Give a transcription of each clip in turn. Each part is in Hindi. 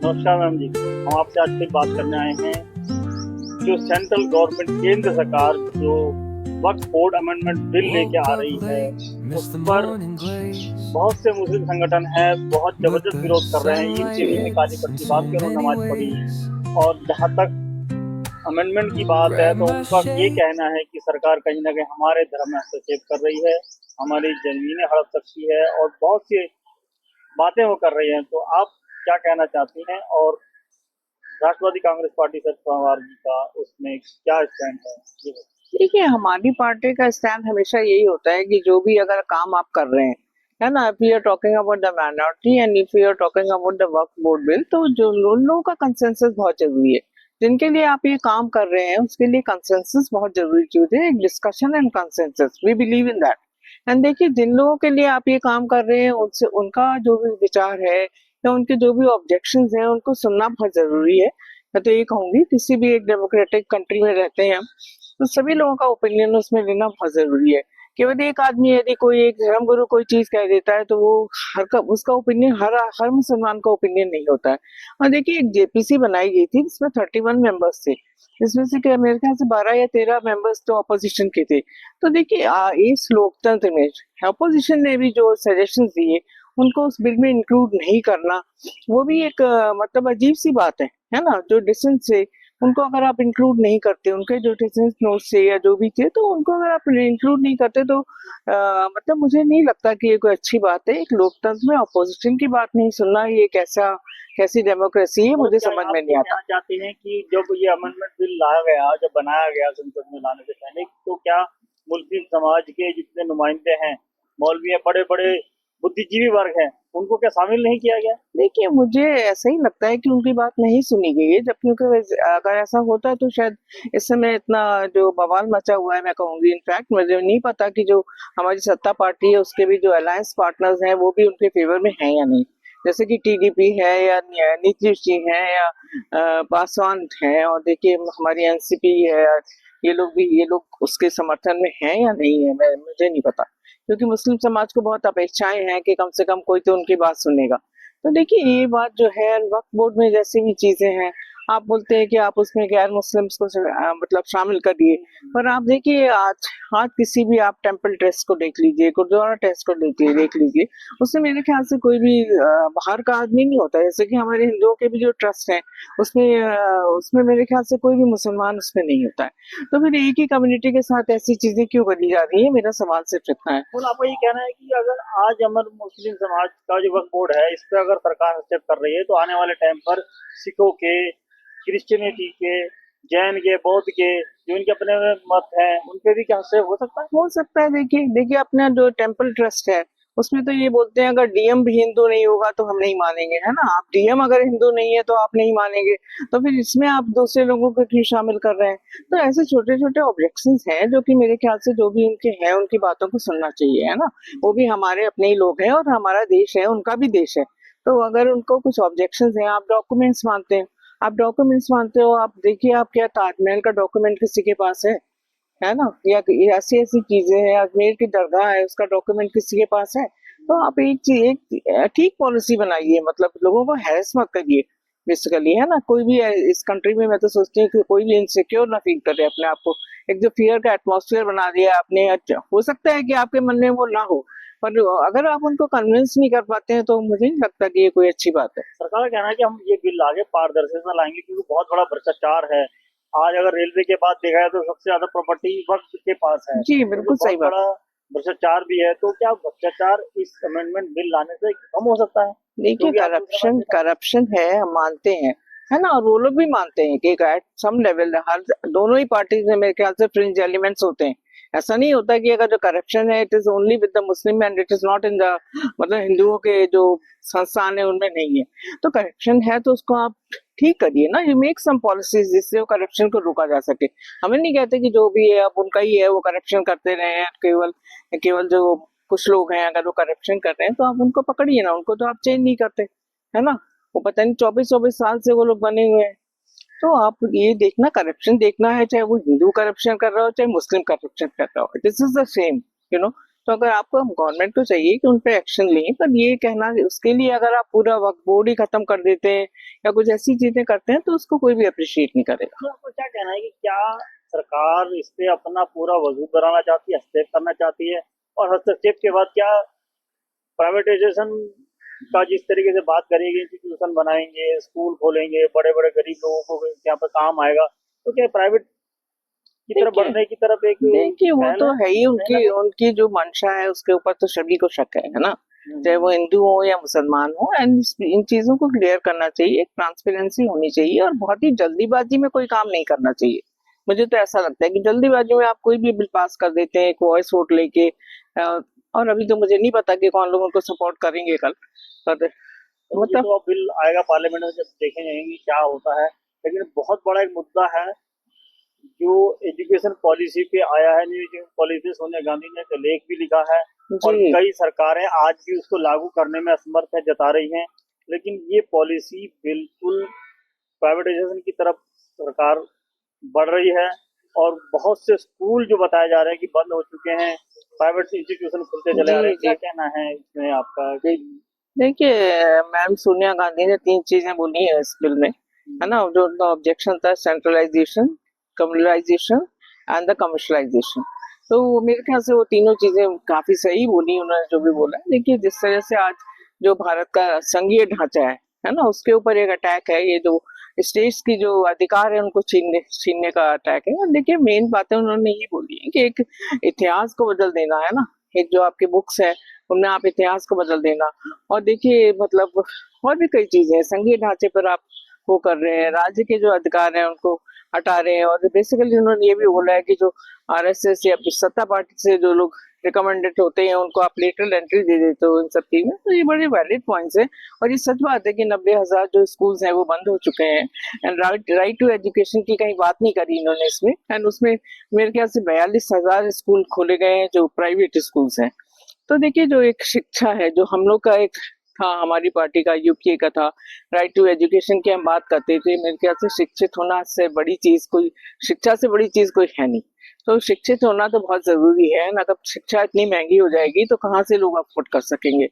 नमस्कार मैम जी, हम आपसे आज फिर बात करने आए हैं। जो सेंट्रल गवर्नमेंट केंद्र सरकार जो वक्फ बोर्ड अमेंडमेंट बिल लेके आ रही है, उस पर बहुत से मुस्लिम संगठन हैं, बहुत जबरदस्त विरोध कर रहे हैं। ईद के दिन काली पट्टी बांध के उन्होंने नमाज पढ़ी। और जहाँ तक अमेंडमेंट की बात है तो उनका ये कहना है कि सरकार कहीं ना कहीं हमारे धर्म में हस्तक्षेप कर रही है, हमारी जमीनें हड़प सकती है और बहुत सी बातें वो कर रही हैं। तो आप क्या कहना चाहती हैं और राष्ट्रवादी कांग्रेस पार्टी शरद पवार जी का उसमें क्या स्टैंड है? ये बताइए। देखिए, हमारी पार्टी का स्टैंड हमेशा यही होता है कि जो भी अगर काम आप कर रहे हैं, है ना, if you are talking about the minority and if you are talking about the Waqf board bill, तो जो उन लोगों का कंसेंसस बहुत जरूरी है। जिनके लिए आप ये काम कर रहे हैं उसके लिए कंसेंसस बहुत जरूरी चीज है, एक discussion and consensus, we believe in that. And देखिए, जिन लोगों के लिए आप ये काम कर रहे हैं उनसे उनका जो भी विचार है या उनके जो भी ऑब्जेक्शंस हैं उनको सुनना बहुत जरूरी है। मैं तो ये कहूंगी, किसी भी एक डेमोक्रेटिक कंट्री में रहते हैं हम, तो सभी लोगों का ओपिनियन उसमें लेना बहुत जरूरी है। केवल एक आदमी यदि कोई एक धर्मगुरु कोई चीज कह देता है तो वो उसका ओपिनियन हर मुसलमान का ओपिनियन नहीं होता है। और देखिए, एक जेपीसी बनाई गई थी जिसमें 31 मेंबर्स थे, जिसमें से कि मेरे ख्याल से 12 या 13 मेंबर्स तो अपोजिशन के थे। तो देखिए, इस लोकतंत्र में अपोजिशन ने भी जो सजेशन दिए उनको उस बिल में इंक्लूड नहीं करना, वो भी एक मतलब अजीब सी बात है ना। जो डिसेंट से उनको अगर आप इंक्लूड नहीं करते, उनके जो डिसेंस नोट से या जो भी थे, तो उनको अगर आप इंक्लूड नहीं करते तो मतलब मुझे नहीं लगता कि ये कोई अच्छी बात है। एक लोकतंत्र में अपोजिशन की बात नहीं सुनना, ये कैसी डेमोक्रेसी है, तो मुझे क्या समझ आप में ये नहीं आता। कहना चाहते हैं कि जब ये अमेंडमेंट बिल लाया गया, जब बनाया गया संसद में लाने से पहले, तो क्या मुस्लिम समाज के जितने नुमाइंदे हैं, मौलवी हैं, बड़े बड़े बुद्धिजीवी वर्ग हैं, उनको क्या शामिल नहीं किया गया? देखिए, मुझे ऐसा ही लगता है कि उनकी बात नहीं सुनी गई है, जब क्योंकि अगर ऐसा होता तो शायद इस समय इतना जो बवाल मचा हुआ है, मैं कहूंगी। इनफैक्ट मुझे नहीं पता कि जो हमारी सत्ता पार्टी है उसके भी जो अलायंस पार्टनर्स हैं वो भी उनके फेवर में हैं या नहीं। जैसे कि टीडीपी है या नीतीश जी है या पासवान है, और देखिए हमारी एनसीपी है, ये लोग उसके समर्थन में हैं या नहीं है, मुझे नहीं पता। क्योंकि मुस्लिम समाज को बहुत अपेक्षाएं हैं कि कम से कम कोई तो उनकी बात सुनेगा। तो देखिए, ये बात जो है, वक्फ बोर्ड में जैसी भी चीजें हैं, आप बोलते हैं कि आप उसमें गैर मुस्लिम्स को मतलब शामिल करिए, पर आप देखिए आज आज किसी भी आप टेंपल ट्रस्ट को देख लीजिए, गुरुद्वारा ट्रस्ट को देख लीजिए, उसमें मेरे ख्याल से कोई भी बाहर का आदमी नहीं होता। जैसे कि हमारे हिंदुओं के भी जो ट्रस्ट हैं उसमें मेरे ख्याल से कोई भी मुसलमान उसमें नहीं होता है। तो फिर एक ही कम्युनिटी के साथ ऐसी चीजें क्यों करी जा रही है, मेरा सवाल सिर्फ इतना है। बिल्कुल, आपका ये कहना है कि अगर आज हमारे मुस्लिम समाज का जो वक्फ बोर्ड है, इस पर अगर सरकार हस्तक्षेप कर रही है, तो आने वाले टाइम पर सिखों के, क्रिश्चियनिटी के, जैन के, बौद्ध के, जो इनके अपने मत हैं, उन पे भी क्या हस्तक्षेप हो सकता है? हो सकता है। देखिए देखिए, अपना जो टेंपल ट्रस्ट है उसमें तो ये बोलते हैं अगर डीएम भी हिंदू नहीं होगा तो हम नहीं मानेंगे, है ना। आप डीएम अगर हिंदू नहीं है तो आप नहीं मानेंगे, तो फिर इसमें आप दूसरे लोगों को क्यों शामिल कर रहे हैं? तो ऐसे छोटे छोटे ऑब्जेक्शंस हैं जो कि मेरे ख्याल से जो भी उनके हैं उनकी बातों को सुनना चाहिए, है ना। वो भी हमारे अपने ही लोग हैं और हमारा देश है, उनका भी देश है। तो अगर उनको कुछ ऑब्जेक्शंस हैं, आप डॉक्यूमेंट्स मानते हैं, आप डॉक्यूमेंट्स मानते हो, आप देखिए, आप क्या ताजमहल का डॉक्यूमेंट किसी के पास है ना, या ऐसी ऐसी चीजें हैं, अजमेर की दरगाह है उसका डॉक्यूमेंट किसी के पास है। तो आप एक चीज एक ठीक पॉलिसी बनाइए, मतलब लोगों को हैरेस मत करिए बेसिकली, है ना। कोई भी इस कंट्री में, मैं तो सोचती हूँ कि कोई भी इनसिक्योर ना फील करे अपने आप को। एक जो फियर का एटमॉस्फेयर बना दिया आपने, अच्छा हो सकता है कि आपके मन में वो ना हो, पर अगर आप उनको कन्विंस नहीं कर पाते हैं तो मुझे नहीं लगता कि ये कोई अच्छी बात है। सरकार का कहना है कि हम ये बिल आगे पारदर्शिता लाएंगे, क्योंकि बहुत बड़ा भ्रष्टाचार है। आज अगर रेलवे के बाद देखा जाए तो सबसे ज्यादा प्रॉपर्टी वक्त के पास है, जी तो जो बिल्कुल सही बहुत बात। बड़ा भ्रष्टाचार भी है। तो क्या भ्रष्टाचार इस अमेंडमेंट बिल लाने से कम हो सकता है? देखिए, क्योंकि आप दूसरा करप्शन देखा करप्शन है, हम मानते हैं, है ना। और वो लोग भी मानते हैं कि एट सम लेवल हर दोनों ही पार्टीज में मेरे ख्याल से फ्रिंज एलिमेंट्स होते हैं। ऐसा नहीं होता कि अगर जो करप्शन है it is only with the Muslim and it is not in the, मतलब हिंदुओं के जो संस्थान है उनमें नहीं है। तो करप्शन है तो उसको आप ठीक करिए ना, यू मेक सम पॉलिसीज जिससे वो करप्शन को रोका जा सके। हमें नहीं कहते कि जो भी है अब उनका ही है, वो करप्शन करते रहे हैं, केवल केवल जो कुछ लोग हैं अगर वो करप्शन कर रहे हैं तो आप उनको पकड़िए ना, उनको तो आप चेंज नहीं करते, है ना। वो पता नहीं 24-24 साल से वो लोग बने हुए हैं। तो आप ये देखना, करप्शन देखना है, चाहे वो हिंदू करप्शन कर रहा हो चाहे मुस्लिम करप्शन कर रहा हो, this is the same, you know. तो अगर आपको गवर्नमेंट को चाहिए कि उन पे एक्शन लें, पर ये कहना उसके लिए अगर आप पूरा वक्फ बोर्ड ही खत्म कर देते हैं या कुछ ऐसी चीजें करते हैं तो उसको कोई भी अप्रिशिएट नहीं करेगा। तो आपको क्या कहना है कि क्या सरकार इस पे अपना पूरा वजूद बनाना चाहती है, हस्तक्षेप करना चाहती है, और हस्तक्षेप के बाद क्या प्राइवेटाइजेशन का जिस तरीके से बात करेगी, इंस्टीट्यूशन बनाएंगे, स्कूल खोलेंगे, बड़े बड़े गरीब लोगों को यहाँ पर काम आएगा, तो क्या प्राइवेट की तरफ देखिए बढ़ने की तरफ एक देखिए वो पहल तो है? है ही, उनकी उनकी जो मंशा है उसके ऊपर तो सभी को शक है ना, चाहे वो हिंदू हो या मुसलमान हो। एंड इन चीजों को क्लियर करना चाहिए, एक ट्रांसपेरेंसी होनी चाहिए और बहुत ही जल्दीबाजी में कोई काम नहीं करना चाहिए। मुझे तो ऐसा लगता है कि जल्दीबाजी में आप कोई भी बिल पास कर देते हैं एक वॉइस वोट लेके, और अभी तो मुझे नहीं पता कि कौन लोग उनको सपोर्ट करेंगे कल, पर तो ये मतलब तो अब बिल आएगा पार्लियामेंट में, जब देखेंगे कि क्या होता है। लेकिन बहुत बड़ा एक मुद्दा है जो एजुकेशन पॉलिसी पे आया है। New education policy, Sonia Gandhi ने एक लेख भी लिखा है और जी कई सरकारें आज भी उसको लागू करने में असमर्थ है, जता रही हैं। लेकिन ये पॉलिसी बिल्कुल प्राइवेटाइजेशन की तरफ सरकार बढ़ रही है, और बहुत से स्कूल जो बताए जा रहे हैं कि बंद हो चुके हैं, प्राइवेट इंस्टीट्यूशन खुलते चले आ रहे जी हैं। क्या जी कहना है इसमें आपका? देखिए मैम सोनिया गांधी ने 3 चीजें बोली है इस बिल में, है ना, जो उनका ऑब्जेक्शन था, centralisation, communalisation and the commercialisation. तो वो मेरे ख्याल से वो तीनों चीजें काफी सही बोली उन्होंने जो भी बोला है। देखिए जिस तरह से आज जो भारत का संघीय ढांचा है ना, उसके ऊपर एक अटैक है, ये जो स्टेट्स की जो अधिकार है उनको छीनने छीनने का अटैक है। और देखिए मेन बातें उन्होंने ये बोली है कि एक इतिहास को बदल देना है ना, एक जो आपकी बुक्स है उनमें आप इतिहास को बदल देना। और देखिए मतलब और भी कई चीजें हैं, संघीय ढांचे पर आप वो कर रहे हैं, राज्य के जो अधिकार हैं उनको हटा रहे हैं। और बेसिकली उन्होंने ये भी बोला है कि जो आरएसएस या सत्ता पार्टी से जो लोग रिकमेंडेड होते हैं उनको आप लेटरल एंट्री दे देते हो इन सब चीज में। तो ये बड़े वैलिड पॉइंट्स हैं और ये सच बात है कि 90,000 जो स्कूल्स हैं वो बंद हो चुके हैं। एंड राइट टू एजुकेशन की कहीं बात नहीं करी इन्होंने इसमें। एंड उसमें मेरे ख्याल से 42,000 स्कूल खोले गए हैं जो प्राइवेट स्कूल्स हैं। तो देखिए जो एक शिक्षा है, जो हम लोग का एक था, हमारी पार्टी का, यूपीए का था, राइट टू एजुकेशन की हम बात करते थे। मेरे ख्याल से शिक्षित होना से बड़ी चीज कोई, शिक्षा से बड़ी चीज कोई है नहीं। तो शिक्षित होना तो बहुत जरूरी है ना, तब शिक्षा इतनी महंगी हो जाएगी तो कहाँ से लोग अफोर्ड कर सकेंगे।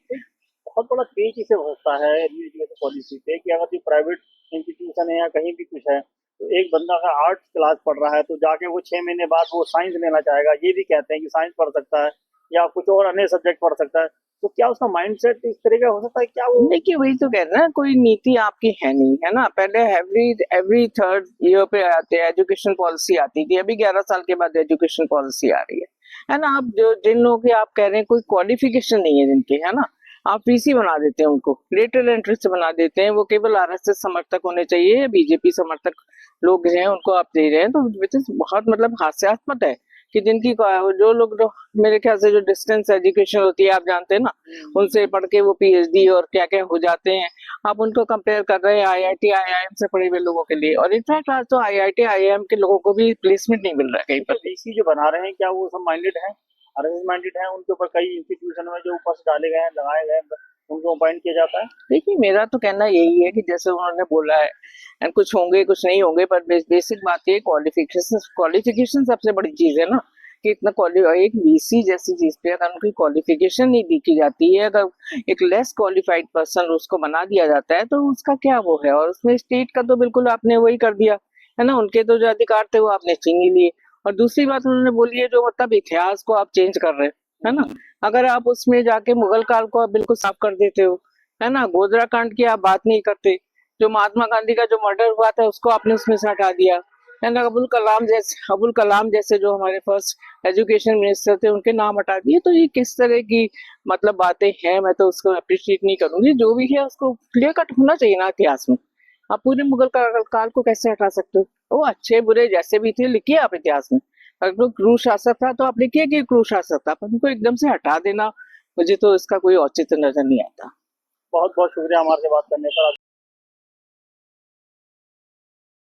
बहुत बड़ा पेच इसे होता है न्यू एजुकेशन पॉलिसी पे कि अगर ये प्राइवेट इंस्टीट्यूशन है या कहीं भी कुछ है, तो एक बंदा का आर्ट्स क्लास पढ़ रहा है तो जाके वो 6 महीने बाद वो साइंस लेना चाहेगा। ये भी कहते हैं कि साइंस पढ़ सकता है या कुछ और अन्य सब्जेक्ट पढ़ सकता है। तो क्या उसका माइंडसेट इस तरह का हो सकता है? क्या वो देखिए वही तो कह रहे हैं ना, कोई नीति आपकी है नहीं, है ना। पहले एवरी एवरी थर्ड ईयर पे आते एजुकेशन पॉलिसी आती थी, अभी 11 साल के बाद एजुकेशन पॉलिसी आ रही है ना। आप जो जिन लोगों की आप कह रहे हैं कोई क्वालिफिकेशन नहीं है जिनके, है ना, आप वीसी बना देते हैं, उनको लेटरल एंट्री से बना देते हैं। वो केवल आरएसएस समर्थक होने चाहिए या बीजेपी समर्थक लोग हैं उनको आप दे रहे हैं। तो बहुत मतलब हास्यास्पद है कि जो लोग जो मेरे ख्याल से जो डिस्टेंस एजुकेशन होती है आप जानते हैं ना, उनसे पढ़ के वो पीएचडी और क्या क्या हो जाते हैं, आप उनको कंपेयर कर रहे हैं आईआईटी आईआईएम से पढ़े हुए लोगों के लिए। और इनफैक्ट आज तो आईआईटी आईआईएम के लोगों को भी प्लेसमेंट नहीं मिल रहा है कहीं पर। वीसी जो बना रहे हैं क्या वो सब माइंडेड है, आरएसएस माइंडेड है? उनके ऊपर कई इंस्टीट्यूशन में जो ऊपर से डाले गए हैं, लगाए गए हैं, उनको अपॉइंट किया जाता है। देखिए मेरा तो कहना यही है कि जैसे उन्होंने बोला है, एंड कुछ होंगे कुछ नहीं होंगे, पर बेसिक बात ये क्वालिफिकेशन सबसे बड़ी चीज है ना, कि इतना एक वीसी जैसी चीज पे अगर उनकी क्वालिफिकेशन नहीं देखी जाती है, अगर एक लेस क्वालिफाइड पर्सन उसको बना दिया जाता है तो उसका क्या वो है। और उसमें स्टेट का तो बिल्कुल आपने वही कर दिया है ना, उनके तो जो अधिकार थे वो आपने छीन ही लिए। और दूसरी बात उन्होंने बोली है जो मतलब इतिहास को आप चेंज कर रहे हैं, है ना। अगर आप उसमें जाके मुगल काल को आप बिल्कुल साफ कर देते हो, है ना, गोधरा कांड की आप बात नहीं करते, जो महात्मा गांधी का जो मर्डर हुआ था उसको आपने उसमें से हटा दिया, है ना, अबुल कलाम जैसे जो हमारे फर्स्ट एजुकेशन मिनिस्टर थे उनके नाम हटा दिए। तो ये किस तरह की मतलब बातें हैं, मैं तो उसको अप्रिशिएट नहीं करूंगी। जो भी है उसको क्लियर कट होना चाहिए ना इतिहास में। आप पूरे मुगल काल को कैसे हटा सकते हो? वो अच्छे बुरे जैसे भी थे लिखिए आप इतिहास में। अगर कोई क्रूर शासक था तो आप लिखिए कि क्रूर शासक था, पर उनको एकदम से हटा देना, मुझे तो इसका कोई औचित्य नजर नहीं आता। बहुत बहुत शुक्रिया हमारे से बात करने का।